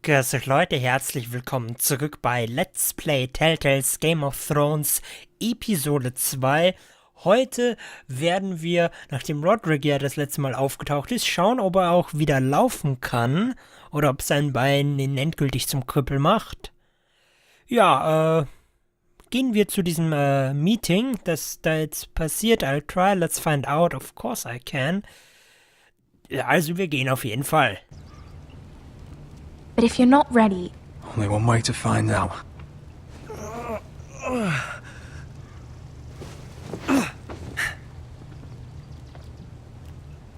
Grüß euch Leute, herzlich willkommen zurück bei Let's Play Telltales Game of Thrones Episode 2. Heute werden wir, nachdem Rodrik ja das letzte Mal aufgetaucht ist, schauen, ob er auch wieder laufen kann oder ob sein Bein ihn endgültig zum Krüppel macht. Ja, gehen wir zu diesem Meeting, das da jetzt passiert. I'll try, let's find out, of course I can. Also wir gehen auf jeden Fall. But if you're not ready... Only one way to find out.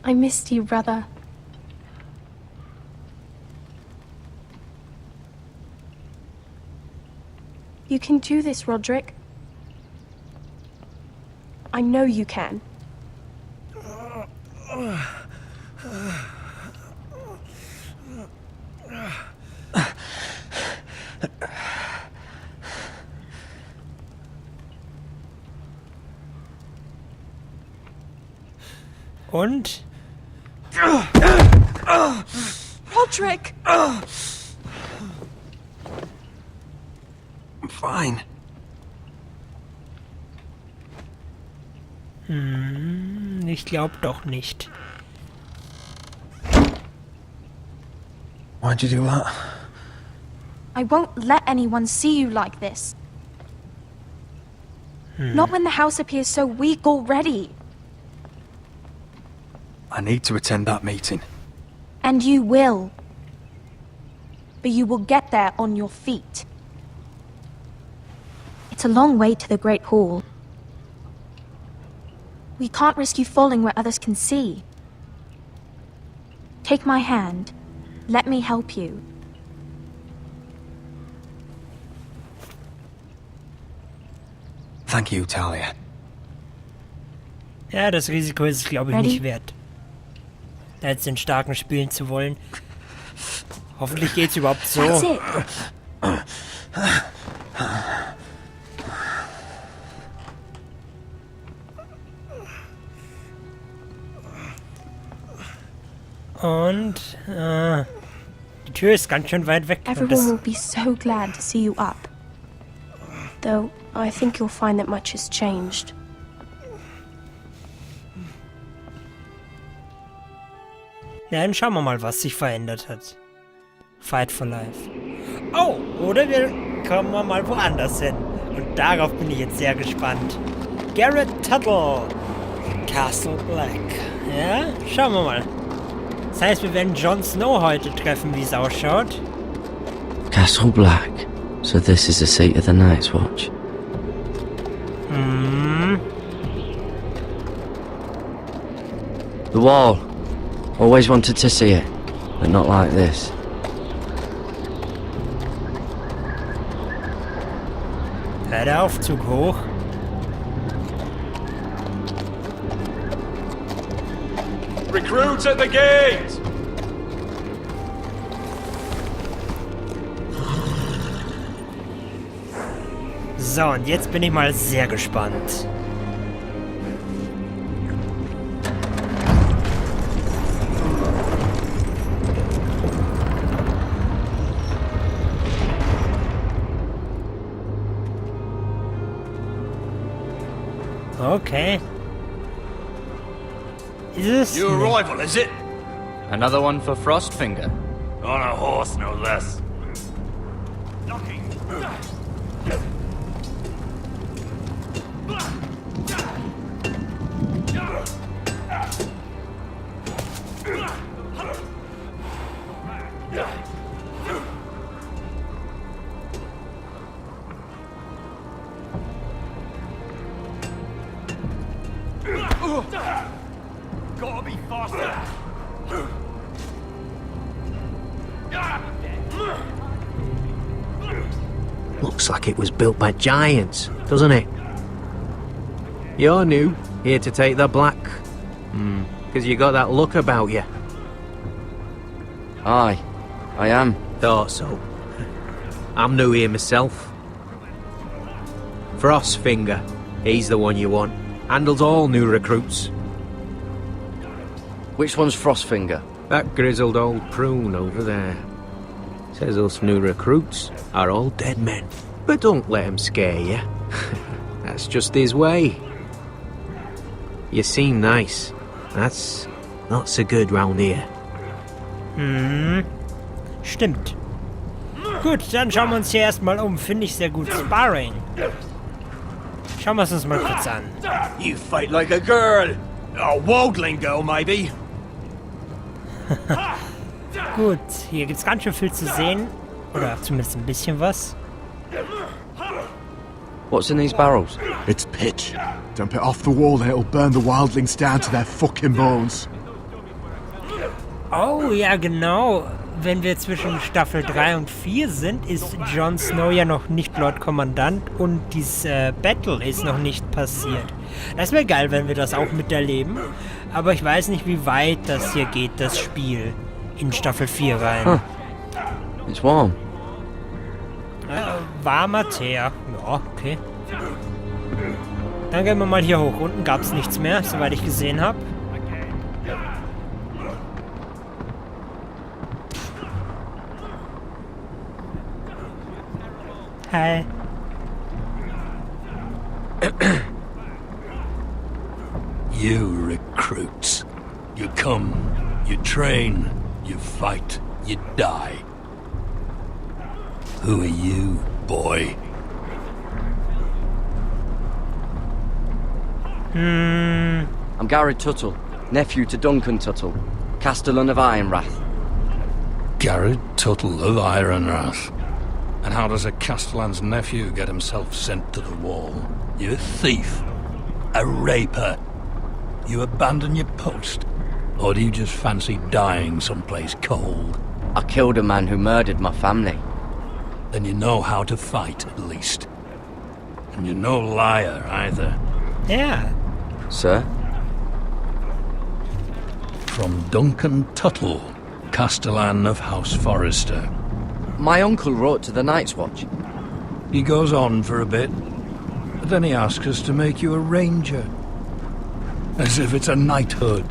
I missed you, brother. You can do this, Rodrik. I know you can. Und? Rodrik! I'm fine. Ich glaube doch nicht. Why'd you do that? I won't let anyone see you like this. Not when the house appears so weak already. I need to attend that meeting. And you will. But you will get there on your feet. It's a long way to the Great Hall. We can't risk you falling where others can see. Take my hand. Let me help you. Thank you, Talia. Ja, das Risiko ist es, glaube ich, nicht wert. Da jetzt den starken spielen zu wollen. Hoffentlich geht's überhaupt so. That's it. Und, die Tür ist ganz schön weit weg. Everyone will be so glad to see you up. Though, I think you'll find that much has changed. Ja, dann schauen wir mal, was sich verändert hat. Fight for life. Oh, oder wir kommen mal woanders hin. Und darauf bin ich jetzt sehr gespannt. Garred Tuttle. Castle Black. Ja, schauen wir mal. Das heißt, wir werden Jon Snow heute treffen, wie es ausschaut. Castle Black. So this is the seat of the Night's Watch. The wall. Always wanted to see it, but not like this. Der Aufzug hoch. Recruits at the gate! So, und jetzt bin ich mal sehr gespannt. Okay. Is this New arrival, is it? Another one for Frostfinger. On a horse, no less. Knocking. Gotta be faster. Looks like it was built by giants, doesn't it? You're new, here to take the black. Because you got that look about you. Aye, I am. Thought so. I'm new here myself. Frostfinger, he's the one you want. Handles all new recruits. Which one's Frostfinger? That grizzled old prune over there. Says us new recruits are all dead men. But don't let him scare you. That's just his way. You seem nice. That's not so good round here. Stimmt. Gut, dann schauen wir uns hier erstmal um. Finde ich sehr gut. Sparring. Schauen wir es uns mal kurz an. You fight like a girl. A wildling girl, maybe. Gut, hier gibt's ganz schön viel zu sehen. Oder zumindest ein bisschen was. What's in these barrels? It's pitch. Dump it off the wall and it'll burn the wildlings down to their fucking bones. Oh, ja genau. Wenn wir zwischen Staffel 3 und 4 sind, ist Jon Snow ja noch nicht Lord Kommandant und dieses Battle ist noch nicht passiert. Das wäre geil, wenn wir das auch miterleben. Aber ich weiß nicht, wie weit das hier geht, das Spiel. In Staffel 4 rein. Huh. It's warm. Warmer Teer. Ja, okay. Dann gehen wir mal hier hoch. Unten gab es nichts mehr, soweit ich gesehen habe. Hi. You recruits. You come, you train, you fight, you die. Who are you, boy? I'm Garred Tuttle, nephew to Duncan Tuttle, Castellan of Ironwrath. Garred Tuttle of Ironwrath. And how does a Castellan's nephew get himself sent to the wall? You a thief? A raper? You abandon your post? Or do you just fancy dying someplace cold? I killed a man who murdered my family. Then you know how to fight, at least. And you're no liar, either. Yeah. Sir? From Duncan Tuttle, Castellan of House Forrester. My uncle wrote to the Night's Watch. He goes on for a bit, but then he asks us to make you a ranger. As if it's a knighthood.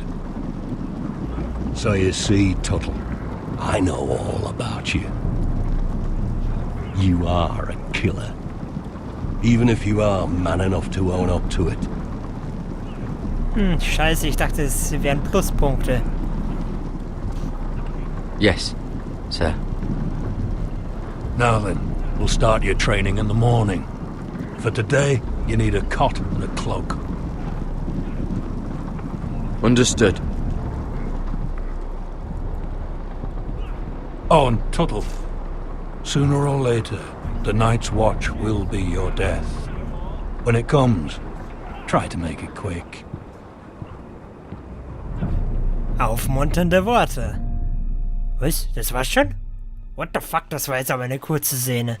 So you see, Tuttle, I know all about you. You are a killer. Even if you are man enough to own up to it. Scheiße, ich dachte, es wären Pluspunkte. Yes, sir. Now then, we'll start your training in the morning. For today, you need a cot and a cloak. Understood. Oh, and Tuttle, sooner or later, the Night's Watch will be your death. When it comes, try to make it quick. Aufmunternde Worte. Was? Das war's schon? What the fuck, das war jetzt aber eine kurze Szene.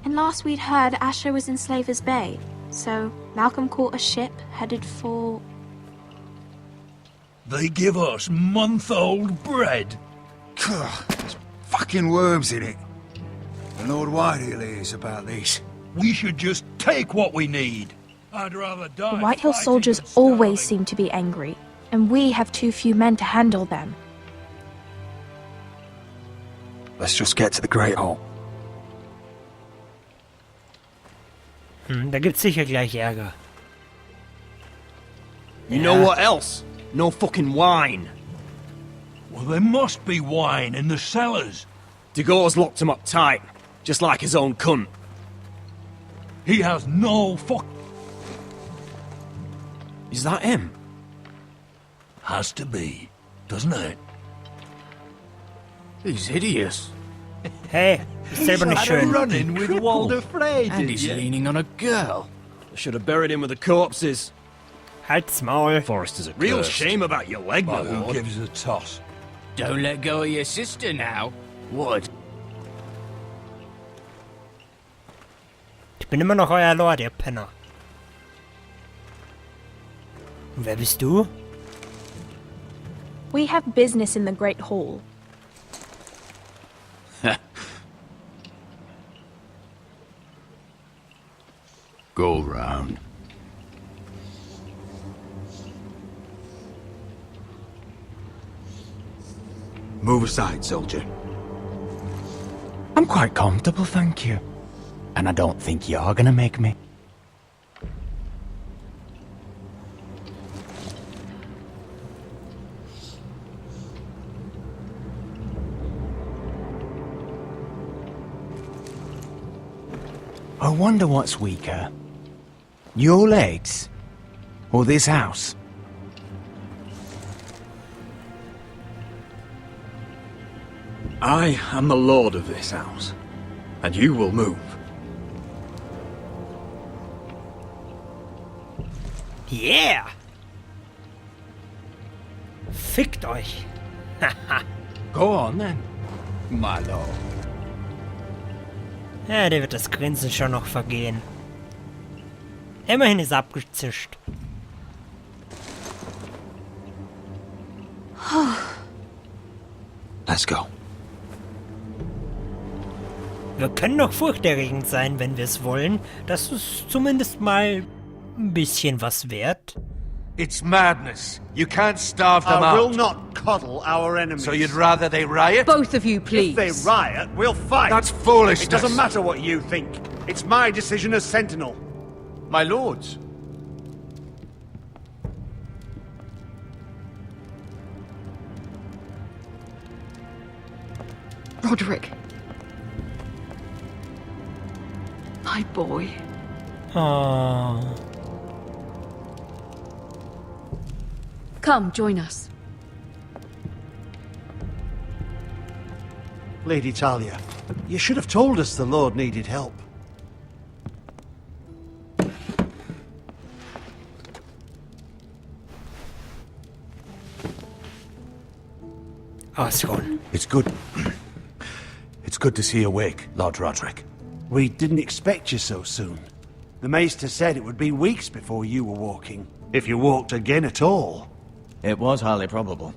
And last we'd heard Asher was in Slaver's Bay, so Malcolm caught a ship headed for... They give us month-old bread. There's fucking worms in it. And Lord Whitehill is about this. We should just take what we need. I'd rather die. The Whitehill fighting soldiers than always starving. seem to be angry, and we have too few men to handle them. Let's just get to the Great Hall. Da gibt's sicher gleich Ärger. You know what else? No fucking wine. Well, there must be wine in the cellars. Degor's locked him up tight, just like his own cunt. He has no fuck. Is that him? Has to be, doesn't it? He's hideous. Hey, ist selber nicht schön. Running with Walder Frey, And he's leaning on a girl. I should have buried him with the corpses. Halt's Maul. Forrester's a real shame about your leg, my Who lord. gives a toss? Don't let go of your sister now. Would. Ich bin immer noch euer Lord, ihr Penner. Und wer bist du? We have business in the Great Hall. Go round. Move aside, soldier. I'm quite comfortable, thank you. And I don't think you're gonna make me. I wonder what's weaker. Your legs? Or this house? I am the lord of this house, and you will move. Yeah! Fickt euch! Go on then, my lord. Ja, der wird das Grinsen schon noch vergehen. Immerhin ist abgezischt. Let's go. Wir können doch furchterregend sein, wenn wir es wollen. Das ist zumindest mal ein bisschen was wert. It's madness. You can't starve them I out. will not coddle our enemies. So you'd rather they riot? Both of you, please. If they riot, we'll fight. That's foolishness. It doesn't matter what you think. It's my decision as Sentinel. My lords. Rodrik. My boy. Oh. Come, join us. Lady Talia, you should have told us the Lord needed help. Ausholen. It's good. It's good to see you awake, Lord Rodrik. We didn't expect you so soon. The Maester said it would be weeks before you were walking, if you walked again at all. It was highly probable.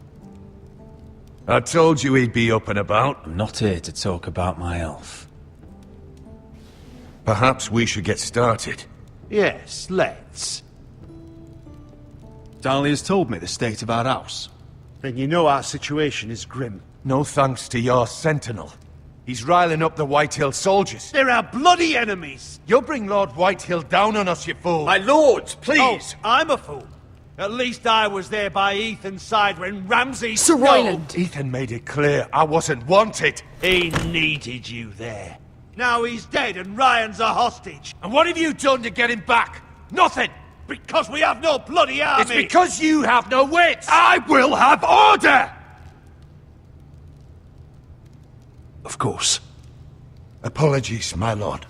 I told you he'd be up and about. I'm not here to talk about my elf. Perhaps we should get started. Yes, let's. Dahlia's told me the state of our house. Then you know our situation is grim. No thanks to your sentinel. He's riling up the Whitehill soldiers. They're our bloody enemies! You'll bring Lord Whitehill down on us, you fool! My lords, please! Oh, I'm a fool. At least I was there by Ethan's side when Ramsay... Sir Royland! Ethan made it clear I wasn't wanted. He needed you there. Now he's dead and Ryan's a hostage. And what have you done to get him back? Nothing! Because we have no bloody army! It's because you have no wits! I will have order! Of course. Apologies, my lord.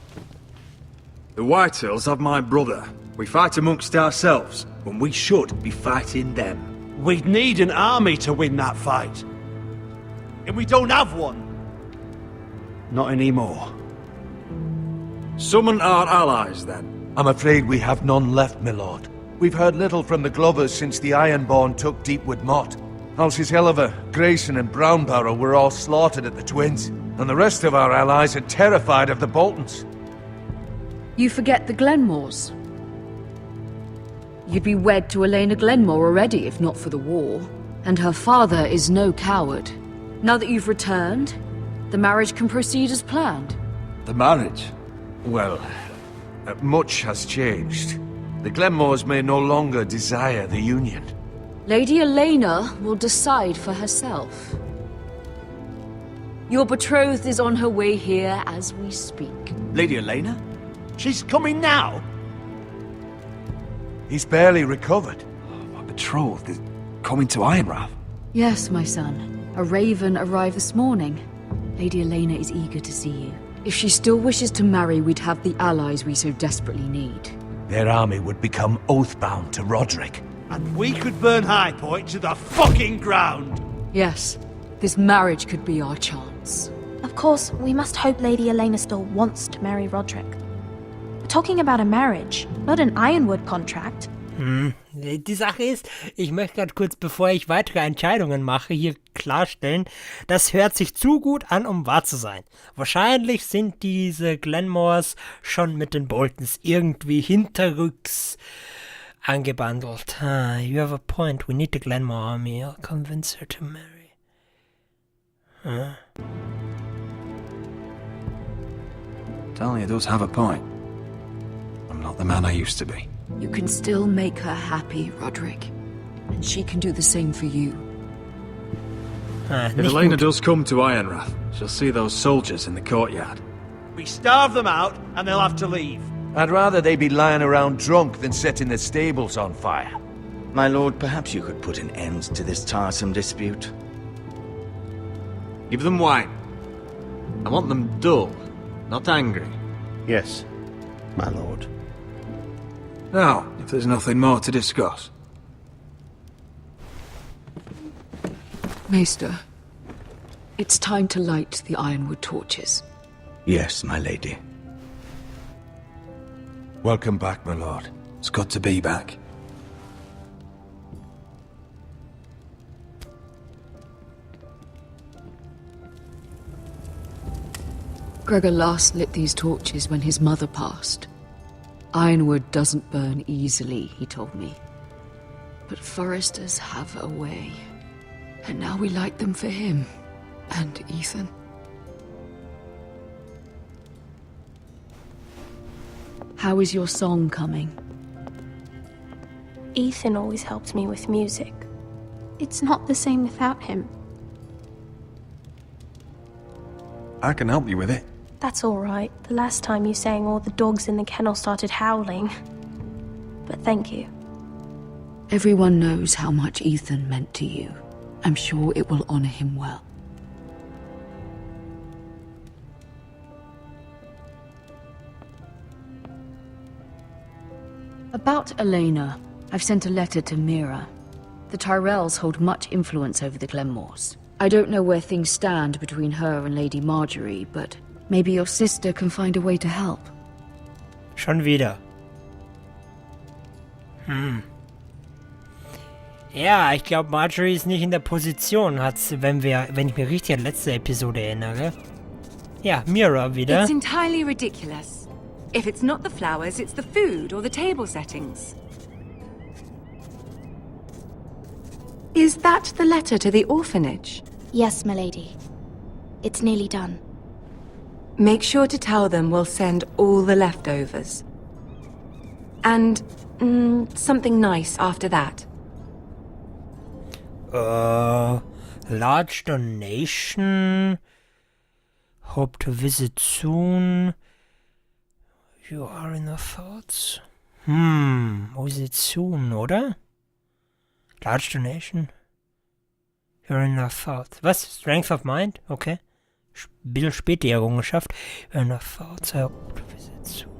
The Whitehills have my brother. We fight amongst ourselves, when we should be fighting them. We'd need an army to win that fight. And we don't have one. Not anymore. Summon our allies, then. I'm afraid we have none left, my lord. We've heard little from the Glovers since the Ironborn took Deepwood Motte. Halsey's Helliver, Grayson and Brownbarrow were all slaughtered at the Twins, and the rest of our allies are terrified of the Boltons. You forget the Glenmores. You'd be wed to Elena Glenmore already if not for the war. And her father is no coward. Now that you've returned, the marriage can proceed as planned. The marriage? Well, much has changed. The Glenmores may no longer desire the union. Lady Elena will decide for herself. Your betrothed is on her way here as we speak. Lady Elena? She's coming now? He's barely recovered. My betrothed is coming to Ironwrath. Yes, my son. A raven arrived this morning. Lady Elena is eager to see you. If she still wishes to marry, we'd have the allies we so desperately need. Their army would become oath-bound to Rodrik. And we could burn High Point to the fucking ground! Yes, this marriage could be our chance. Of course, we must hope Lady Elena still wants to marry Rodrik. We're talking about a marriage, not an Ironwood contract. Die Sache ist, ich möchte gerade kurz, bevor ich weitere Entscheidungen mache, hier klarstellen, das hört sich zu gut an, um wahr zu sein. Wahrscheinlich sind diese Glenmores schon mit den Boltons irgendwie hinterrücks angebandelt. You have a point. We need the Glenmore army. I'll convince her to marry. Talia does have a point. I'm not the man I used to be. You can still make her happy, Rodrik. And she can do the same for you. If Elena does come to Ironwrath, she'll see those soldiers in the courtyard. We starve them out, and they'll have to leave. I'd rather they be lying around drunk than setting the stables on fire. My lord, perhaps you could put an end to this tiresome dispute. Give them wine. I want them dull, not angry. Yes, my lord. Now, if there's nothing more to discuss. Maester, it's time to light the ironwood torches. Yes, my lady. Welcome back, my lord. It's good to be back. Gregor last lit these torches when his mother passed. Ironwood doesn't burn easily, he told me. But foresters have a way. And now we light them for him. And Ethan. How is your song coming? Ethan always helps me with music. It's not the same without him. I can help you with it. That's all right. The last time you sang, all the dogs in the kennel started howling. But thank you. Everyone knows how much Ethan meant to you. I'm sure it will honor him well. About Elena, I've sent a letter to Mira. The Tyrells hold much influence over the Glenmores. I don't know where things stand between her and Lady Marjorie, but maybe your sister can find a way to help. Schon wieder. Ja, ich glaube, Marjorie ist nicht in der Position, wenn ich mich richtig an letzte Episode erinnere. Ja, Mira wieder. It's entirely ridiculous. If it's not the flowers, it's the food or the table settings. Is that the letter to the orphanage? Yes, milady. It's nearly done. Make sure to tell them we'll send all the leftovers. And something nice after that. Large donation. Hope to visit soon. You are in our thoughts. Visit soon, oder? Large donation. You're in our thoughts. Was? Strength of mind? Okay. Bisschen spät die Errungenschaft. You're in our thoughts. I hope to visit soon.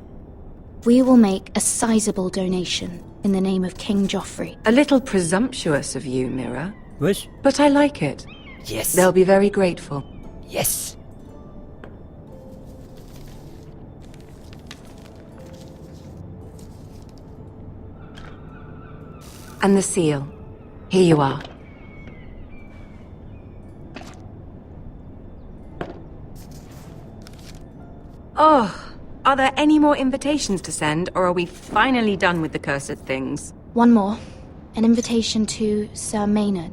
We will make a sizable donation in the name of King Joffrey. A little presumptuous of you, Mira. Was? But I like it. Yes. They'll be very grateful. Yes. And the seal. Here you are. Oh, are there any more invitations to send, or are we finally done with the cursed things? One more. An invitation to Sir Maynard.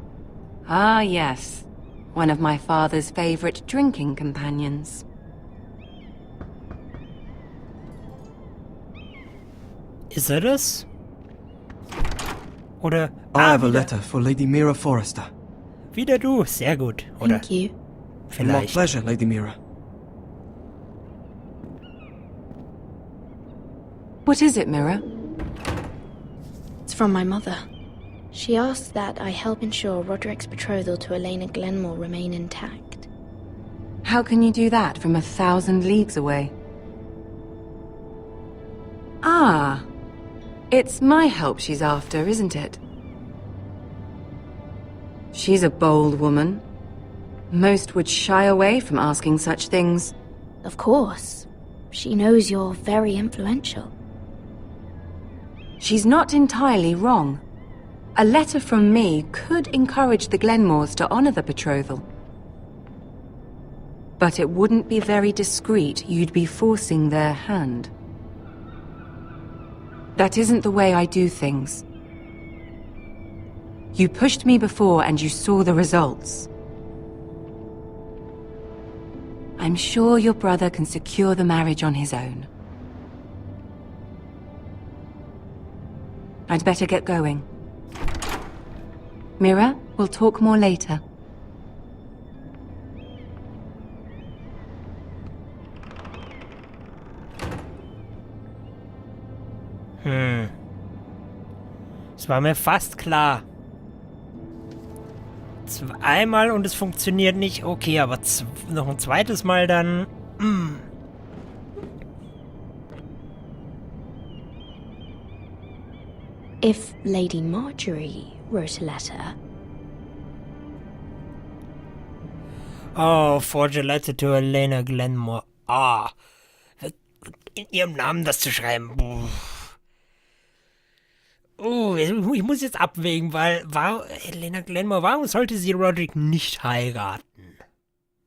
Ah, yes. One of my father's favorite drinking companions. Ist er das? Oder... I have a letter for Lady Mira Forrester. Wieder du, sehr gut, oder? Thank you. Vielleicht. My pleasure, Lady Mira. What is it, Mira? It's from my mother. She asks that I help ensure Rodrik's betrothal to Elena Glenmore remain intact. How can you do that from 1,000 leagues away? Ah, it's my help she's after, isn't it? She's a bold woman. Most would shy away from asking such things. Of course. She knows you're very influential. She's not entirely wrong. A letter from me could encourage the Glenmores to honor the betrothal. But it wouldn't be very discreet. You'd be forcing their hand. That isn't the way I do things. You pushed me before and you saw the results. I'm sure your brother can secure the marriage on his own. I'd better get going. Mira, we'll talk more later. Es war mir fast klar. Einmal und es funktioniert nicht. Okay, aber noch ein zweites Mal dann. If Lady Marjorie wrote a letter. Oh, forge a letter to Elena Glenmore. In ihrem Namen das zu schreiben. Ich muss jetzt abwägen, weil Elena Glenmore, warum sollte sie Rodrik nicht heiraten?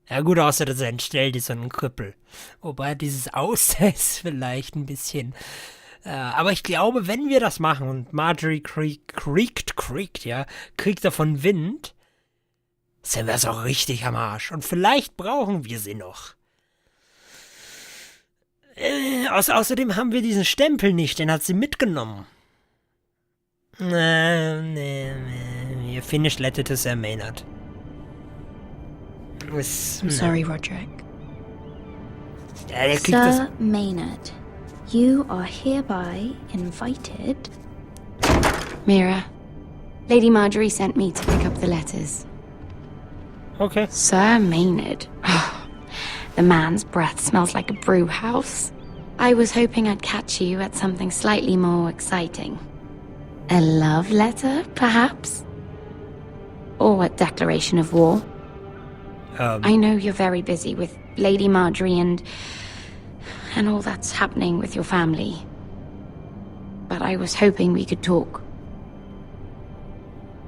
Ja gut, außer dass er entstellt ist und ein Krüppel. Wobei dieses Außer ist vielleicht ein bisschen... aber ich glaube, wenn wir das machen und Marjorie kriegt davon Wind, sind wir es auch richtig am Arsch. Und vielleicht brauchen wir sie noch. Außerdem haben wir diesen Stempel nicht, den hat sie mitgenommen. You finished letter to Sir Maynard. I'm sorry, Rodrik. Ja, Sir Maynard, you are hereby invited. Mira, Lady Marjorie sent me to pick up the letters. Okay. Sir Maynard. The man's breath smells like a brew house. I was hoping I'd catch you at something slightly more exciting. A love letter, perhaps? Or a declaration of war? I know you're very busy with Lady Marjorie and all that's happening with your family. But I was hoping we could talk.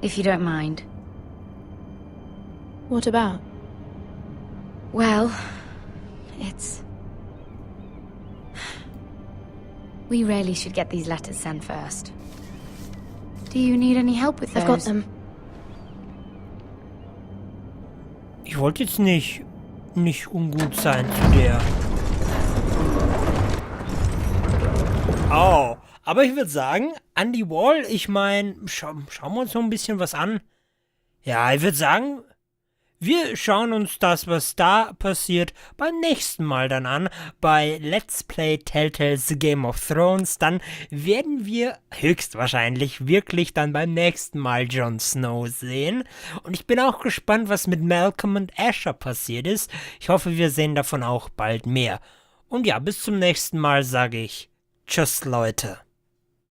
If you don't mind. What about? Well, we really should get these letters sent first. Do you need any help with those? I've got them. Ich wollte jetzt nicht ungut sein zu der. Oh, aber ich würde sagen, an die Wall, ich meine, schauen wir uns noch ein bisschen was an. Ja, ich würde sagen, wir schauen uns das, was da passiert, beim nächsten Mal dann an, bei Let's Play Telltales Game of Thrones. Dann werden wir höchstwahrscheinlich wirklich dann beim nächsten Mal Jon Snow sehen. Und ich bin auch gespannt, was mit Malcolm und Asher passiert ist. Ich hoffe, wir sehen davon auch bald mehr. Und ja, bis zum nächsten Mal sage ich Tschüss, Leute.